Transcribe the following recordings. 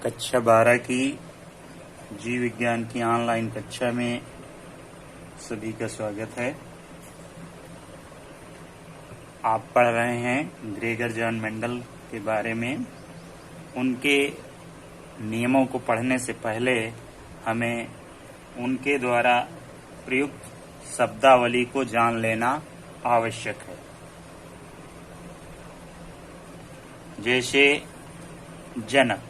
कक्षा 12 की जीव विज्ञान की ऑनलाइन कक्षा में सभी का स्वागत है। आप पढ़ रहे हैं ग्रेगर जॉन मेंडल के बारे में। उनके नियमों को पढ़ने से पहले हमें उनके द्वारा प्रयुक्त शब्दावली को जान लेना आवश्यक है। जैसे जनक,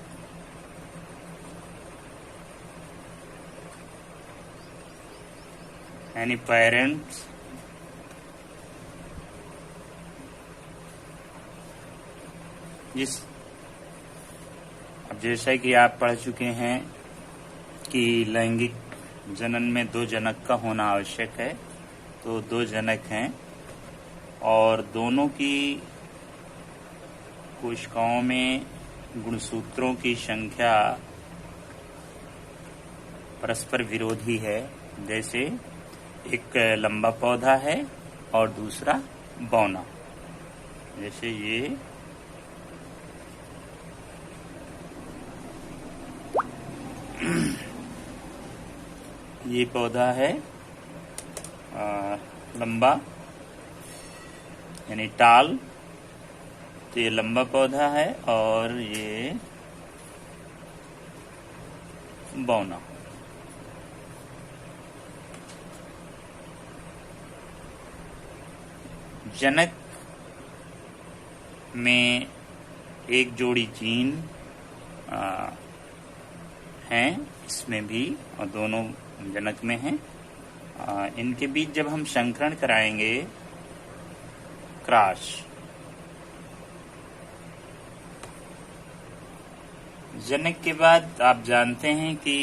यानी पेरेंट्स, अब जैसा कि आप पढ़ चुके हैं कि लैंगिक जनन में 2 जनक का होना आवश्यक है, तो 2 जनक हैं और दोनों की कोशिकाओं में गुणसूत्रों की संख्या परस्पर विरोधी है। जैसे एक लंबा पौधा है और दूसरा बौना। जैसे ये पौधा है लंबा, यानी टाल, तो ये लंबा पौधा है और ये बौना। जनक में एक जोड़ी जीन हैं, इसमें भी, और दोनों जनक में हैं। इनके बीच जब हम संकरण कराएंगे, क्रॉस, जनक के बाद आप जानते हैं कि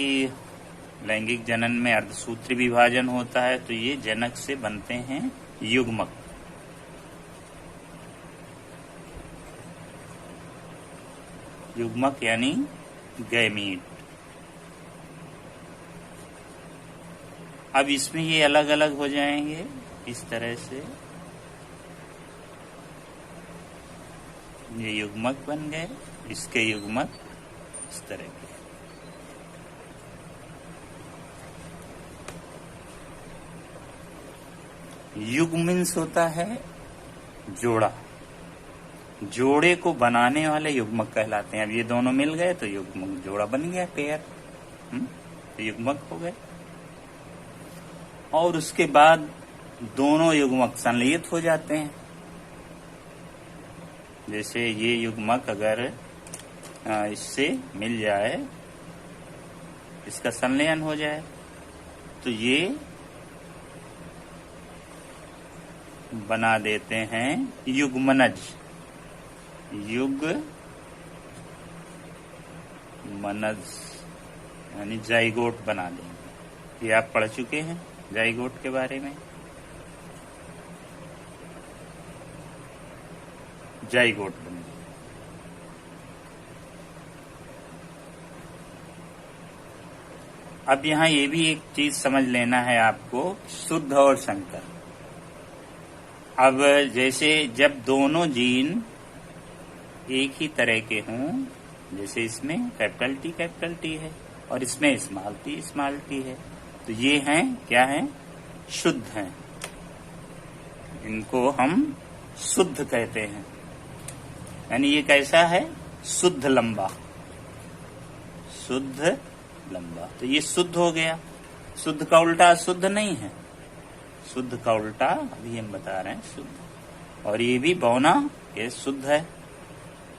लैंगिक जनन में अर्धसूत्री विभाजन होता है, तो ये जनक से बनते हैं युग्मक। युग्मक यानी गैमीट। अब इसमें ये अलग अलग हो जाएंगे इस तरह से। ये युग्मक बन गए, इसके युग्मक इस तरह के। युग्म मीन्स होता है जोड़ा। जोड़े को बनाने वाले युग्मक कहलाते हैं। अब ये दोनों मिल गए तो युग्मक, जोड़ा बन गया, पेयर, तो युग्मक हो गए। और उसके बाद दोनों युग्मक संलयित हो जाते हैं। जैसे ये युग्मक अगर इससे मिल जाए, इसका संलयन हो जाए, तो ये बना देते हैं युग्मनज। युग्मनज यानी जाइगोट बना देंगे। ये आप पढ़ चुके हैं जाइगोट के बारे में। जाइगोट बन गए। अब यहाँ ये भी एक चीज समझ लेना है आपको, शुद्ध और संकर। अब जैसे जब दोनों जीन एक ही तरह के हों, जैसे इसमें कैपिटल टी है और इसमें स्मॉल टी है, तो ये हैं क्या हैं? शुद्ध हैं। इनको हम शुद्ध कहते हैं। यानी ये कैसा है? शुद्ध लंबा, शुद्ध लंबा। तो ये शुद्ध हो गया। शुद्ध का उल्टा शुद्ध नहीं है। शुद्ध का उल्टा अभी हम बता रहे हैं शुद्ध। और ये भी बौना, ये शुद्ध है,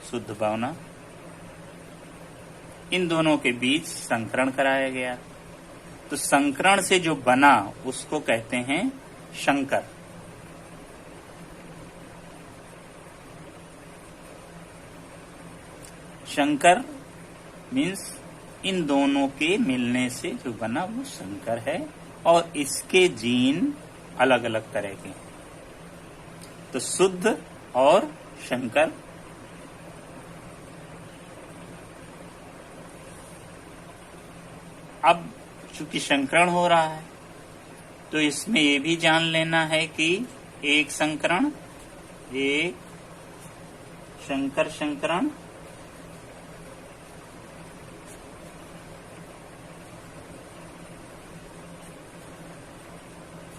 शुद्ध बौना। इन दोनों के बीच संकरण कराया गया, तो संकरण से जो बना उसको कहते हैं संकर। संकर मीन्स इन दोनों के मिलने से जो बना वो संकर है, और इसके जीन अलग अलग तरह के हैं। तो शुद्ध और संकर। अब चूंकि संकरण हो रहा है, तो इसमें ये भी जान लेना है कि एक संकरण, एक संकर संकरण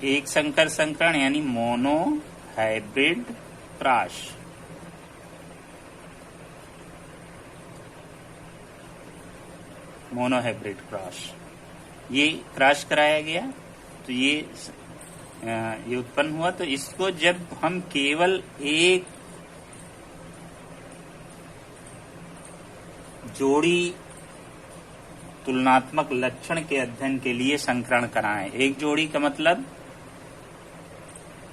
एक संकर संकरण यानी mono hybrid cross. Mono hybrid cross, ये क्रॉस कराया गया तो ये उत्पन्न हुआ। तो इसको जब हम केवल एक जोड़ी तुलनात्मक लक्षण के अध्ययन के लिए संकरण कराएं, एक जोड़ी का मतलब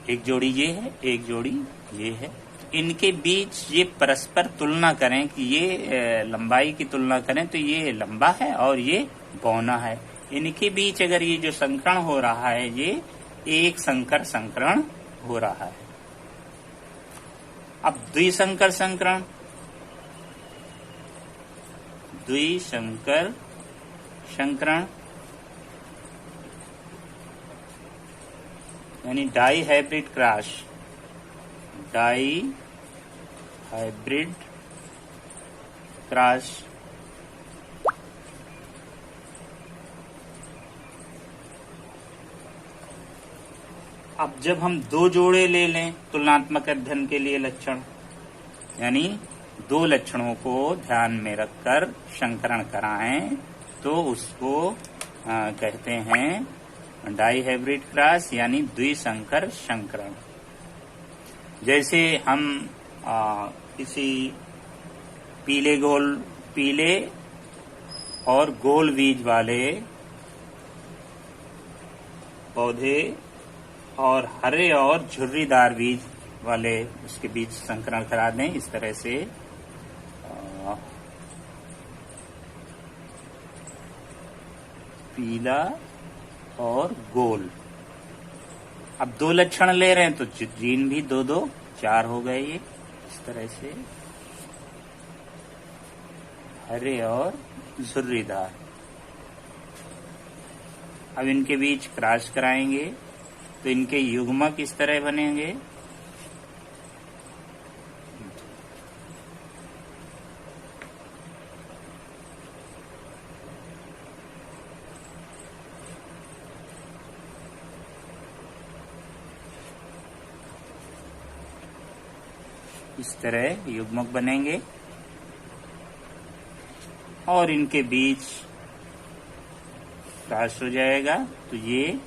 एक जोड़ी ये है, एक जोड़ी ये है, इनके बीच ये परस्पर तुलना करें कि ये लंबाई की तुलना करें तो ये लंबा है और ये बौना है। इनके बीच अगर ये जो संकरण हो रहा है ये एक संकर संकरण हो रहा है। अब द्विसंकर संकरण, द्विसंकर संकरण यानी dihybrid cross, dihybrid cross. अब जब हम दो जोड़े ले लें तुलनात्मक अध्ययन के लिए लक्षण, यानी दो लक्षणों को ध्यान में रखकर संकरण कराएं तो उसको कहते हैं डाई हाइब्रिड क्रॉस यानी द्विसंकर संकरण। जैसे हम किसी पीले और गोल बीज वाले पौधे और हरे और झुर्रीदार बीज वाले उसके बीच संकरण करा दें, इस तरह से पीला और गोल। अब दो लक्षण ले रहे हैं तो जीन भी दो दो चार हो गए, ये इस तरह से हरे और झुर्रीदार। अब इनके बीच क्रॉस कराएंगे तो इनके युग्मक इस तरह बनेंगे, इस तरह युग्मक बनेंगे और इनके बीच क्रॉस हो जाएगा तो ये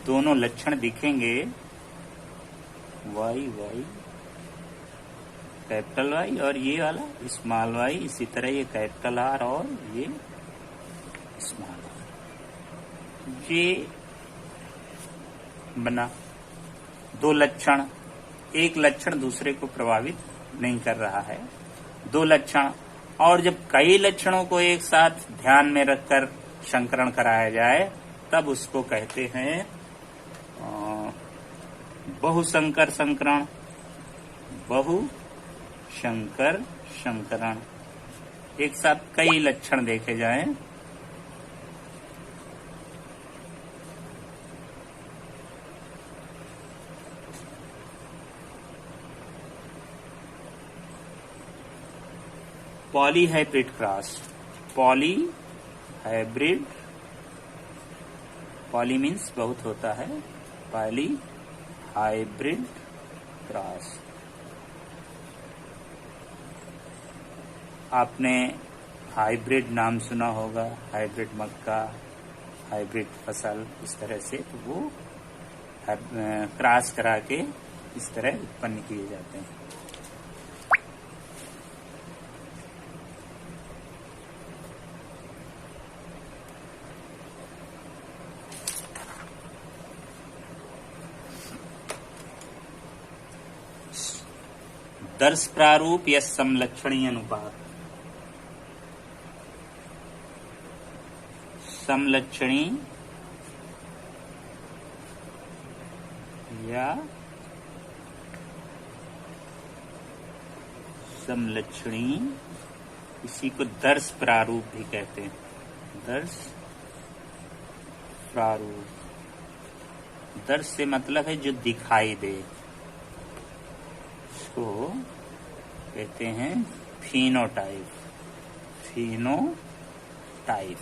दोनों लक्षण दिखेंगे, वाई वाई कैपिटल वाई और ये वाला स्मॉल वाई। इसी तरह ये कैपिटल आर और ये स्मॉल आर, ये बना दो लक्षण। एक लक्षण दूसरे को प्रभावित नहीं कर रहा है, दो लक्षण। और जब कई लक्षणों को एक साथ ध्यान में रखकर संकरण कराया जाए तब उसको कहते हैं बहुसंकर संकरण, बहुसंकर संकरण। एक साथ कई लक्षण देखे जाएं poly hybrid cross, poly hybrid, poly means बहुत होता है, पॉली हाइब्रिड क्रॉस। आपने हाइब्रिड नाम सुना होगा, हाइब्रिड मक्का, हाइब्रिड फसल, इस तरह से तो वो क्रॉस करा के इस तरह उत्पन्न किए जाते हैं। दर्श प्रारूप या समलक्षणी अनुपात, समलक्षणी या समलक्षणी, इसी को दर्श प्रारूप भी कहते हैं, दर्श प्रारूप। दर्श से मतलब है जो दिखाई दे, इसको कहते हैं फिनोटाइप, फिनोटाइप।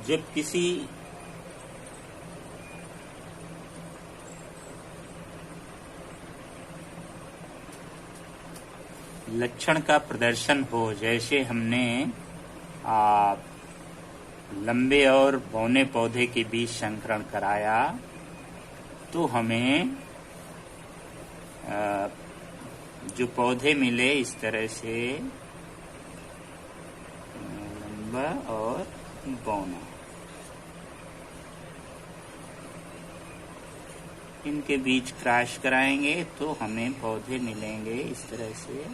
जब किसी लक्षण का प्रदर्शन हो, जैसे हमने लंबे और बौने पौधे के बीच संकरण कराया, तो हमें जो पौधे मिले इस तरह से लंबा और बौना, इनके बीच क्रॉस कराएंगे तो हमें पौधे मिलेंगे इस तरह से।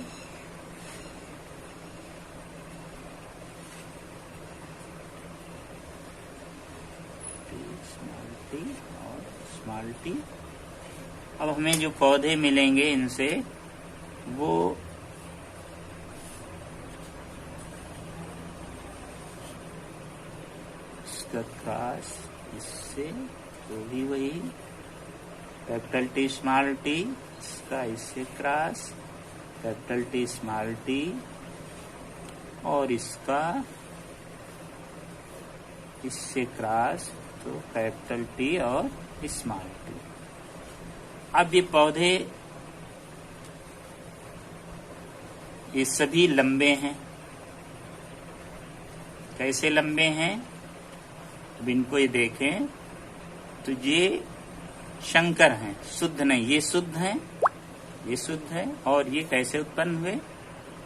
स्मॉल टी और स्मॉल टी। अब हमें जो पौधे मिलेंगे इनसे वो इसका क्रॉस इससे, तो भी वही कैपिटल टी स्मॉल टी, इसका इससे cross capital T small T, और इसका इससे क्रॉस, तो कैपिटल टी और स्मॉल टी। अब ये पौधे ये सभी लंबे हैं। कैसे लंबे हैं? अब इनको ये देखें तो ये शंकर हैं, शुद्ध नहीं, ये शुद्ध हैं, ये शुद्ध है, और ये कैसे उत्पन्न हुए?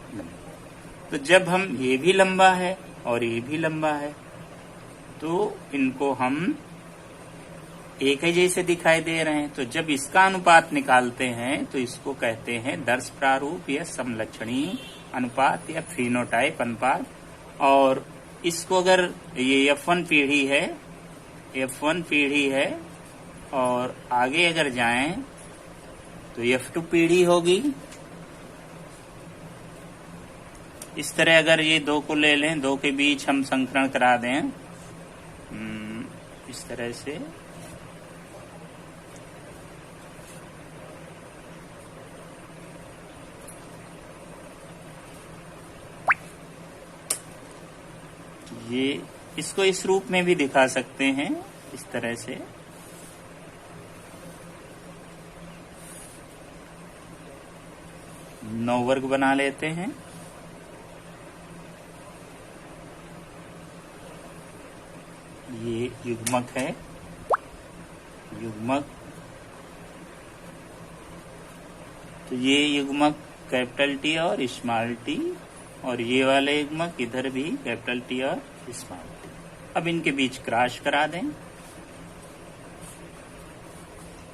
लंबे। तो जब हम ये भी लंबा है और ये भी लंबा है, तो इनको हम एक ही जैसे दिखाई दे रहे हैं। तो जब इसका अनुपात निकालते हैं तो इसको कहते हैं दर्श प्रारूप या समलक्षणी अनुपात या फिनोटाइप अनुपात। और इसको अगर ये F1 पीढ़ी है, F1 पीढ़ी है, और आगे अगर जाएं तो F2 पीढ़ी होगी। इस तरह अगर ये दो को ले लें, दो के बीच हम संकरण करा दें इस तरह से, ये इसको इस रूप में भी दिखा सकते हैं, इस तरह से। नौ वर्ग बना लेते हैं। ये युग्मक है, युग्मक। तो ये युग्मक कैपिटल टी और स्मॉल टी, और ये वाले युग्मक इधर भी कैपिटल टी और स्मॉल टी। अब इनके बीच क्रॉस करा दें।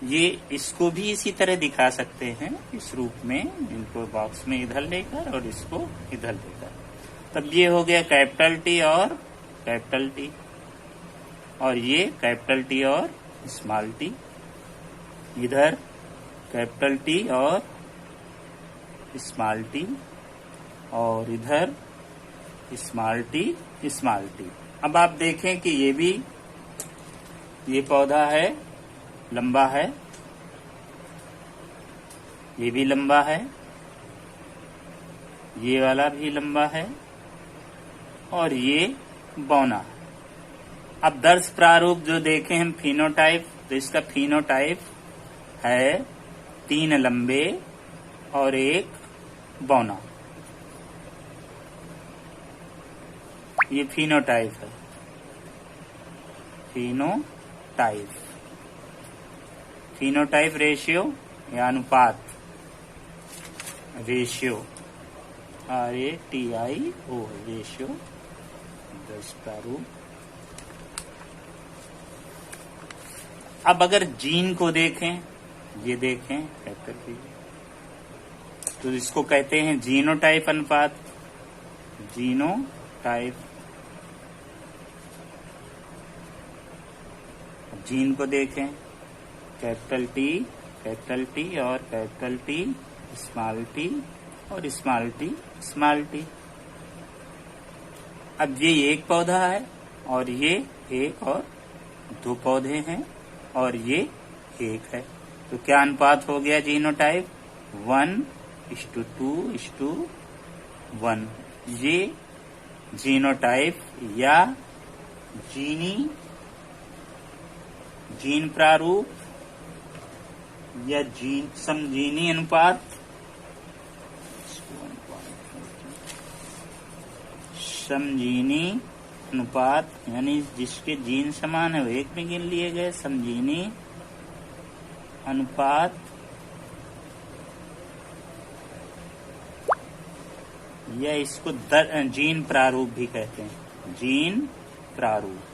ये इसको भी इसी तरह दिखा सकते हैं, इस रूप में, इनको बॉक्स में इधर लेकर और इसको इधर लेकर। तब ये हो गया कैपिटल टी और कैपिटल टी, और ये कैपिटल टी और स्मॉल टी, इधर कैपिटल टी और स्मॉल टी, और इधर स्मॉल टी स्मॉल टी। अब आप देखें कि ये पौधा है, लंबा है, ये भी लंबा है, ये वाला भी लंबा है, और ये बौना है। अब दर्श प्रारूप जो देखें हम फिनोटाइप, तो इसका फिनोटाइप है 3 लंबे और 1 बौना। ये फिनोटाइप है, फिनोटाइप, फिनोटाइप रेशियो या अनुपात, रेशियो RATIO रेशियो, दर्श प्रारूप। अब अगर जीन को देखें, ये देखें तो इसको कहते हैं जीनोटाइप अनुपात, जीनोटाइप। जीन को देखें, कैपिटल टी और कैपिटल टी स्मॉल टी और स्मॉल टी स्मॉल टी। अब ये एक पौधा है और ये 1 और 2 पौधे हैं और ये 1 है, तो क्या अनुपात हो गया जीनोटाइप? 1:2:1। ये जीनोटाइप या जीनी, जीन प्रारूप या जीन समजीनी अनुपात, समजीनी अनुपात यानी जिसके जीन समान है वो एक में गिन लिए गए, समजीनी अनुपात या इसको जीन प्रारूप भी कहते हैं, जीन प्रारूप।